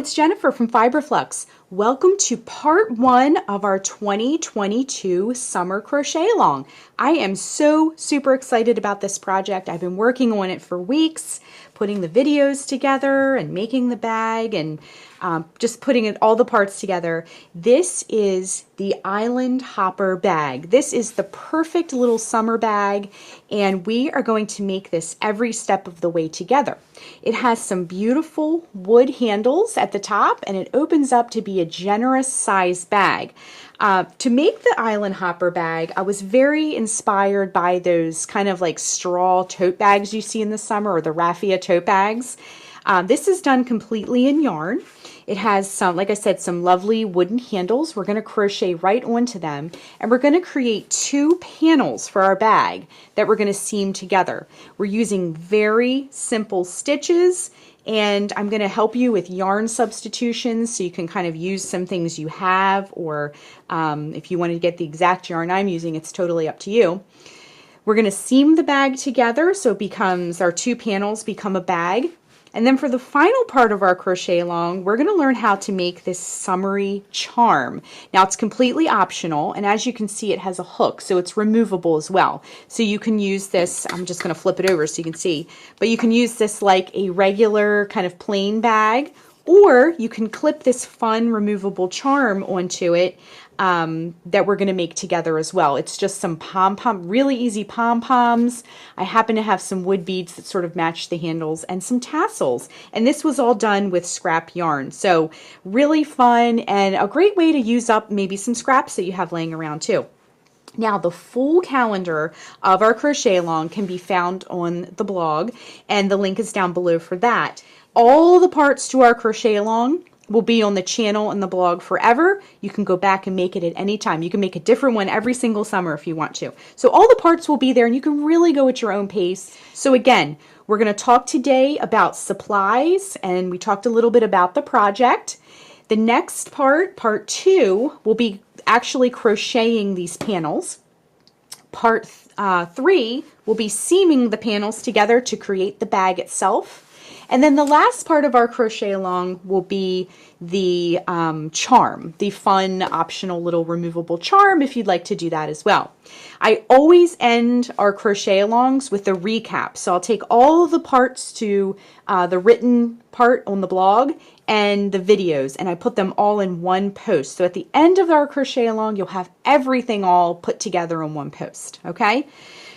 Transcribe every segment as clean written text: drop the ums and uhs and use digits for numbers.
it's Jennifer from Flux. Welcome to part 1 of our 2022 summer crochet along. I am so super excited about this project. I've been working on it for weeks, putting the videos together and making the bag and just putting all the parts together. This is the Island Hopper bag. This is the perfect little summer bag, and we are going to make this every step of the way together. It has some beautiful wood handles at the top, and it opens up to be a generous size bag. To make the Island Hopper bag, I was very inspired by those kind of like straw tote bags you see in the summer, or the raffia tote bags. This is done completely in yarn. It has some, like I said, some lovely wooden handles. We're going to crochet right onto them, and we're going to create 2 panels for our bag that we're going to seam together. We're using very simple stitches, and I'm going to help you with yarn substitutions so you can kind of use some things you have, or if you want to get the exact yarn I'm using, it's totally up to you. We're going to seam the bag together so it becomes, our 2 panels become a bag. And then for the final part of our crochet along, we're going to learn how to make this summery charm. Now it's completely optional, and as you can see, it has a hook, so it's removable as well. So you can use this, I'm just going to flip it over so you can see, but you can use this like a regular kind of plain bag, or you can clip this fun removable charm onto it that we're going to make together as well. It's just some really easy pom-poms. I happen to have some wood beads that sort of match the handles and some tassels. And this was all done with scrap yarn. So really fun and a great way to use up maybe some scraps that you have laying around too. Now, the full calendar of our crochet along can be found on the blog, and the link is down below for that. All the parts to our crochet along will be on the channel and the blog forever. You can go back and make it at any time. You can make a different one every single summer if you want to. So all the parts will be there, and you can really go at your own pace. So again, we're going to talk today about supplies, and we talked a little bit about the project. The next part, part 2, will be actually crocheting these panels. Part 3 will be seaming the panels together to create the bag itself. And then the last part of our crochet along will be the charm, the fun optional little removable charm if you'd like to do that as well. I always end our crochet alongs with a recap. So I'll take all of the parts to the written part on the blog and the videos, and I put them all in one post. So at the end of our crochet along, you'll have everything all put together in one post, okay?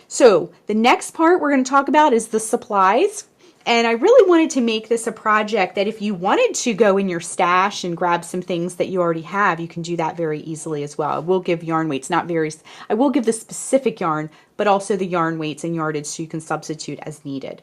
So the next part we're going to talk about is the supplies. And I really wanted to make this a project that if you wanted to go in your stash and grab some things that you already have, you can do that very easily as well. I will give yarn weights, I will give the specific yarn, but also the yarn weights and yardage so you can substitute as needed.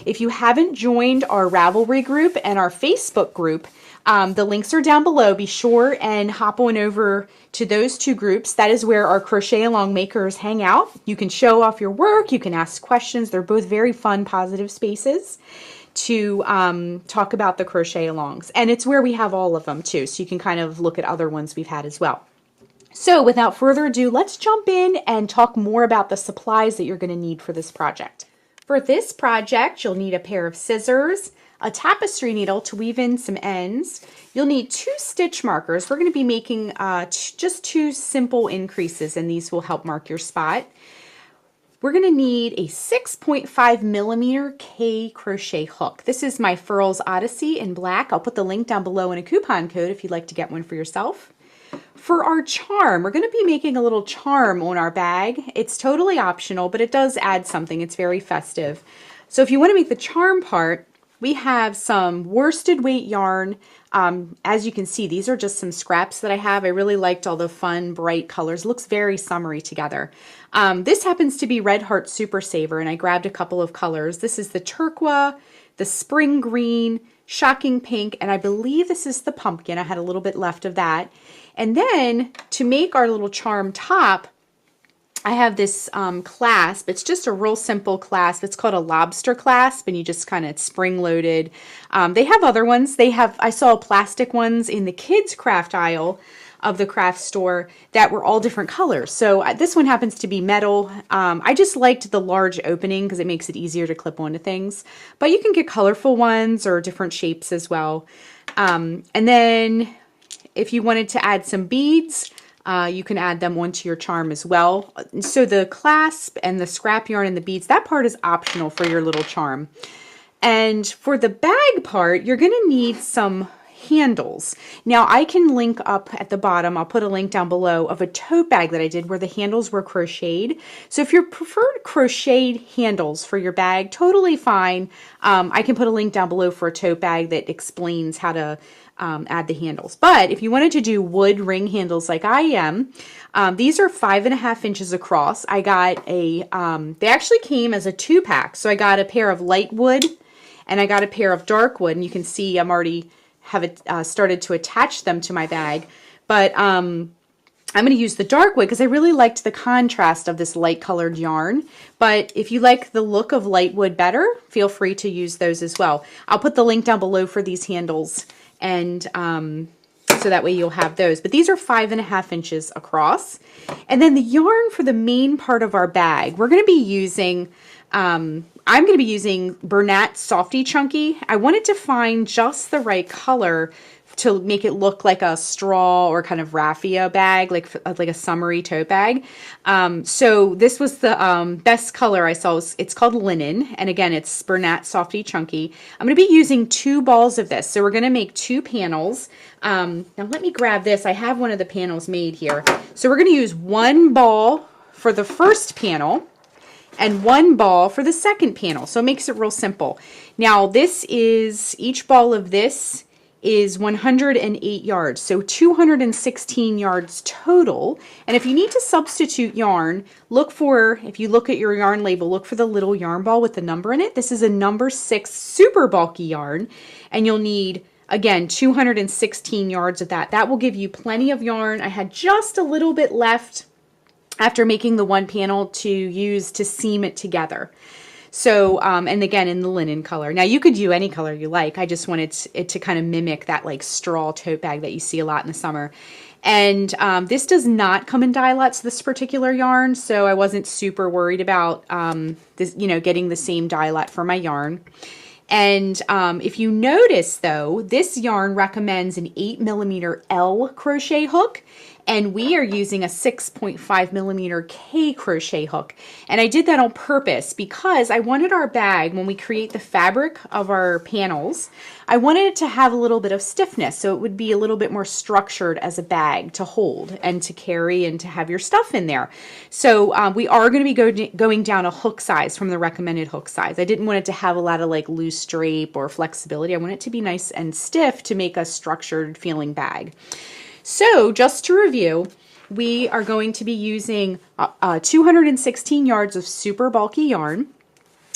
If you haven't joined our Ravelry group and our Facebook group, the links are down below. Be sure and hop on over to those 2 groups. That is where our crochet along makers hang out. You can show off your work, you can ask questions. They're both very fun, positive spaces to talk about the crochet alongs. And it's where we have all of them too, so you can kind of look at other ones we've had as well. So without further ado, let's jump in and talk more about the supplies that you're going to need for this project. For this project, you'll need a pair of scissors, a tapestry needle to weave in some ends. You'll need 2 stitch markers. We're going to be making just 2 simple increases, and these will help mark your spot. We're going to need a 6.5 millimeter K crochet hook. This is my Furls Odyssey in black. I'll put the link down below in a coupon code if you'd like to get one for yourself. For our charm, we're going to be making a little charm on our bag. It's totally optional, but it does add something. It's very festive. So if you want to make the charm part, we have some worsted weight yarn. As you can see, these are just some scraps that I have. I really liked all the fun, bright colors. Looks very summery together. This happens to be Red Heart Super Saver, and I grabbed a couple of colors. This is the turquoise, the spring green, shocking pink, and I believe this is the pumpkin. I had a little bit left of that. And then to make our little charm top, I have this clasp. It's just a real simple clasp. It's called a lobster clasp, and you just kind of spring loaded. They have other ones. I saw plastic ones in the kids craft aisle of the craft store that were all different colors. So this one happens to be metal. I just liked the large opening because it makes it easier to clip onto things. But you can get colorful ones or different shapes as well. And then if you wanted to add some beads, you can add them onto your charm as well. So the clasp and the scrap yarn and the beads, that part is optional for your little charm. And for the bag part, you're going to need some handles. Now I can link up at the bottom, I'll put a link down below, of a tote bag that I did where the handles were crocheted. So if you preferred crocheted handles for your bag, totally fine. I can put a link down below for a tote bag that explains how to add the handles. But if you wanted to do wood ring handles like I am, these are 5.5 inches across. I got a, they actually came as a 2-pack. So I got a pair of light wood and I got a pair of dark wood, and you can see I'm already have it started to attach them to my bag. But I'm going to use the dark wood because I really liked the contrast of this light colored yarn. But if you like the look of light wood better, feel free to use those as well. I'll put the link down below for these handles, and so that way you'll have those. But these are 5.5 inches across. And then the yarn for the main part of our bag, we're going to be using, I'm going to be using Bernat Softy Chunky. I wanted to find just the right color to make it look like a straw or kind of raffia bag, like a summery tote bag. So this was the best color I saw. It's called Linen, and again, it's Bernat Softy Chunky. I'm going to be using 2 balls of this. So we're going to make 2 panels. Now let me grab this. I have one of the panels made here. So we're going to use 1 ball for the first panel and 1 ball for the second panel. So it makes it real simple. Now this is, each ball of this is 108 yards, so 216 yards total. And if you need to substitute yarn, look for, if you look at your yarn label, look for the little yarn ball with the number in it. This is a number 6 super bulky yarn, and you'll need, again, 216 yards of that. That will give you plenty of yarn. I had just a little bit left after making the 1 panel to use to seam it together. So, and again, in the linen color. Now you could do any color you like. I just wanted it to kind of mimic that like straw tote bag that you see a lot in the summer. And this does not come in dye lots, this particular yarn, so I wasn't super worried about this, getting the same dye lot for my yarn. And if you notice though, this yarn recommends an 8mm L crochet hook, and we are using a 6.5mm K crochet hook. And I did that on purpose because I wanted our bag, when we create the fabric of our panels, I wanted it to have a little bit of stiffness, so it would be a little bit more structured as a bag to hold and to carry and to have your stuff in there. So we are going to be going down a hook size from the recommended hook size. I didn't want it to have a lot of like loose drape or flexibility. I want it to be nice and stiff to make a structured feeling bag. So just to review, we are going to be using 216 yards of super bulky yarn.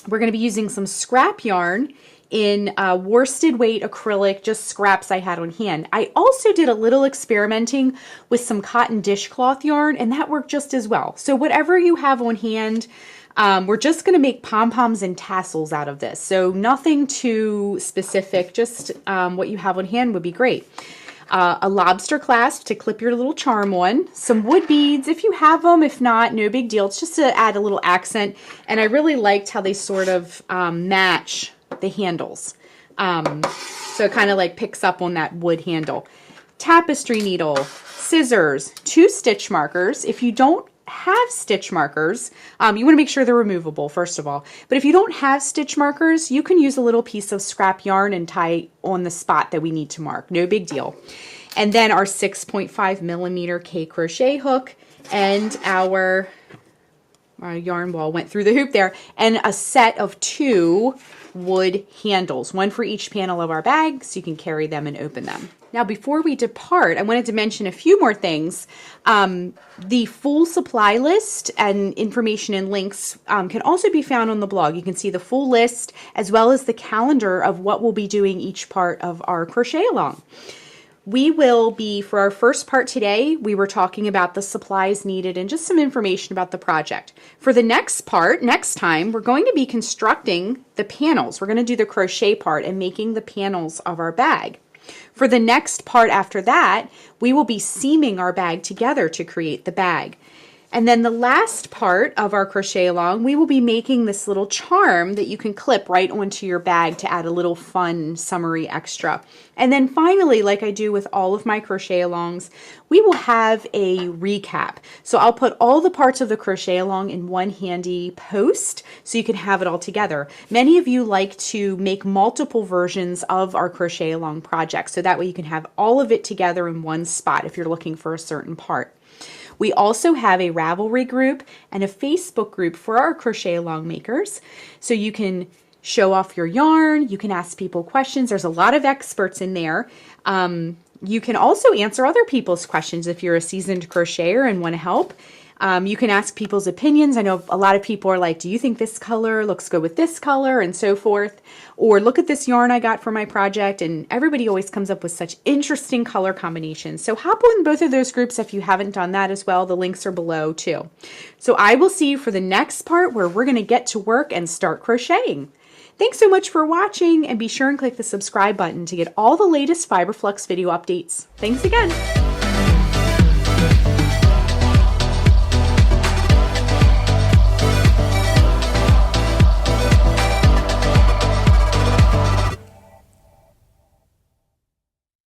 We're going to be using some scrap yarn in worsted weight acrylic, just scraps I had on hand. I also did a little experimenting with some cotton dishcloth yarn, and that worked just as well. So whatever you have on hand, we're just going to make pom-poms and tassels out of this. So nothing too specific, just what you have on hand would be great. A lobster clasp to clip your little charm on, some wood beads if you have them, if not, no big deal. It's just to add a little accent, and I really liked how they sort of match the handles. So it kind of like picks up on that wood handle. Tapestry needle, scissors, 2 stitch markers. If you don't have stitch markers, you want to make sure they're removable first of all, but if you don't have stitch markers, you can use a little piece of scrap yarn and tie on the spot that we need to mark, no big deal. And then our 6.5mm K crochet hook, and our yarn ball went through the hoop there, and a set of 2 wood handles, 1 for each panel of our bag, so you can carry them and open them. Now, before we depart, I wanted to mention a few more things. The full supply list and information and links can also be found on the blog. You can see the full list as well as the calendar of what we'll be doing each part of our crochet along. We will be, for our first part today, we were talking about the supplies needed and just some information about the project. For the next part, next time, we're going to be constructing the panels. We're going to do the crochet part and making the panels of our bag. For the next part after that, we will be seaming our bag together to create the bag. And then the last part of our crochet along, we will be making this little charm that you can clip right onto your bag to add a little fun summery extra. And then finally, like I do with all of my crochet alongs, we will have a recap. So I'll put all the parts of the crochet along in one handy post so you can have it all together. Many of you like to make multiple versions of our crochet along project, so that way you can have all of it together in one spot if you're looking for a certain part. We also have a Ravelry group and a Facebook group for our crochet along makers. So you can show off your yarn, you can ask people questions. There's a lot of experts in there. You can also answer other people's questions if you're a seasoned crocheter and want to help. You can ask people's opinions. I know a lot of people are like, do you think this color looks good with this color, and so forth? Or look at this yarn I got for my project. And everybody always comes up with such interesting color combinations. So hop on both of those groups if you haven't done that as well. The links are below too. So I will see you for the next part where we're going to get to work and start crocheting. Thanks so much for watching, and be sure and click the subscribe button to get all the latest Fiber Flux video updates. Thanks again.